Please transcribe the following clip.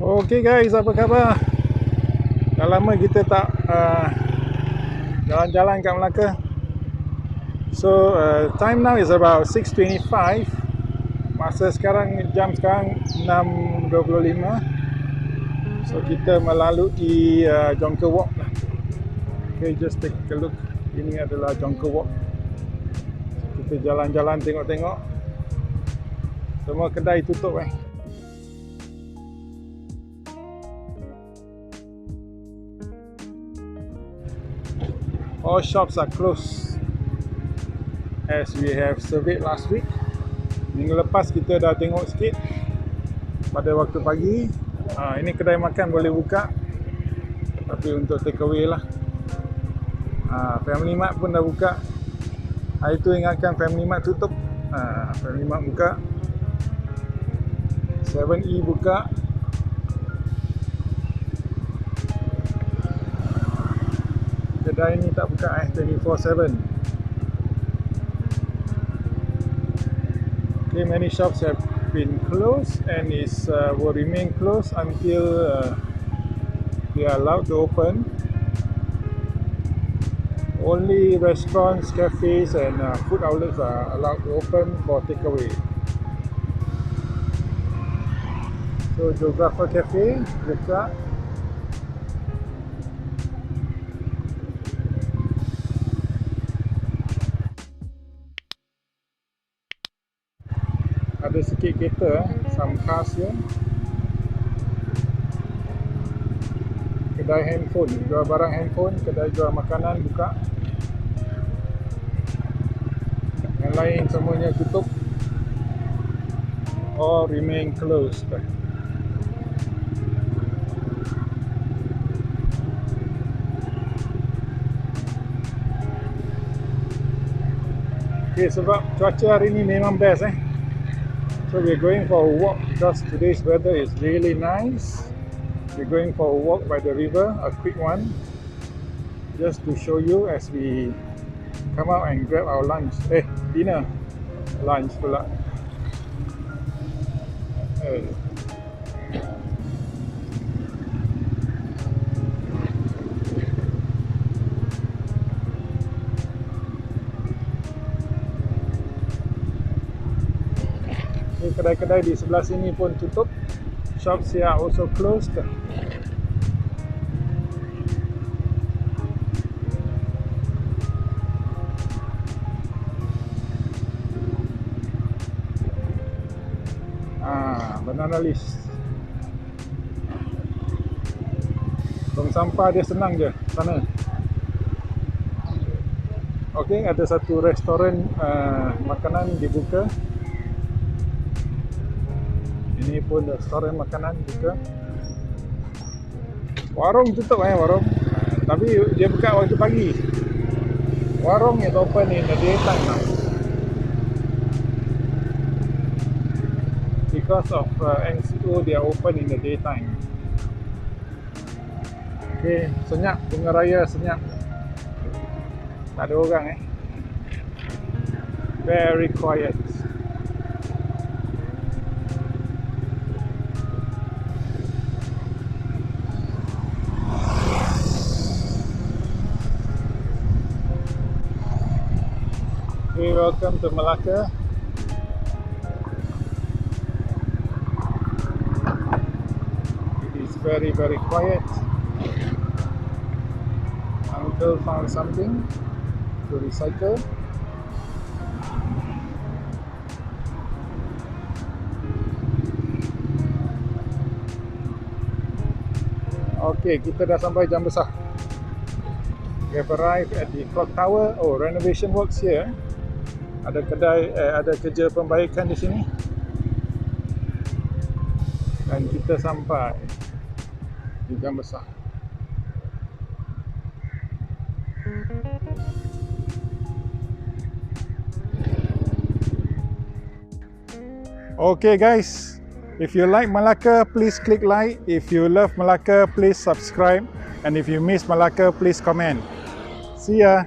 Okay guys, apa khabar? Dah lama kita tak jalan-jalan kat Melaka. So time now is about 6:25. Masa sekarang, jam sekarang 6:25. So kita melalui Jongke Walk lah. Okay, just take a look. Ini adalah Jongke Walk. Kita jalan-jalan tengok-tengok. Semua kedai tutup All shops are closed as we have surveyed last week. Minggu lepas kita dah tengok sikit pada waktu pagi. Ini kedai makan boleh buka, tapi untuk take away lah. Family Mart pun dah buka. Hari tu ingatkan Family Mart tutup. Family Mart buka. 7E buka. Kedai ni tak buka 24/7. Okay, many shops have been closed and will remain closed until they are allowed to open. Only restaurants, cafes and food outlets are allowed to open for takeaway. So Geographer Cafe buka. Ada sikit kereta, some cars here. Kedai handphone, jual barang handphone, kedai jual makanan buka. Yang lain semuanya tutup or remain closed. Okay, sebab cuaca hari ni memang best So we're going for a walk because today's weather is really nice. We're going for a walk by the river, a quick one, just to show you as we come out and grab our lunch. Dinner. Lunch pula. Kedai-kedai di sebelah sini pun tutup. Shops here are also closed. Banana list. Tong sampah dia senang je sana. Okey, ada satu restoran makanan dibuka. Ini pun restoran makanan juga. Warung tutup warung. Tapi dia buka waktu pagi. Warung is open in the daytime now. Because of NCO, they are open in the daytime. Okay, senyap, bunga raya senyap. Tak ada orang Very quiet. Welcome to Melaka. It is very, very quiet. Uncle found something to recycle. Okay, kita dah sampai Jam Besar. We have arrived at the clock tower. Oh, renovation works here. Ada kedai, ada kerja pembaikan di sini. Dan kita sampai di Jam Besar. Okay guys, if you like Melaka, please click like. If you love Melaka, please subscribe. And if you miss Melaka, please comment. See ya.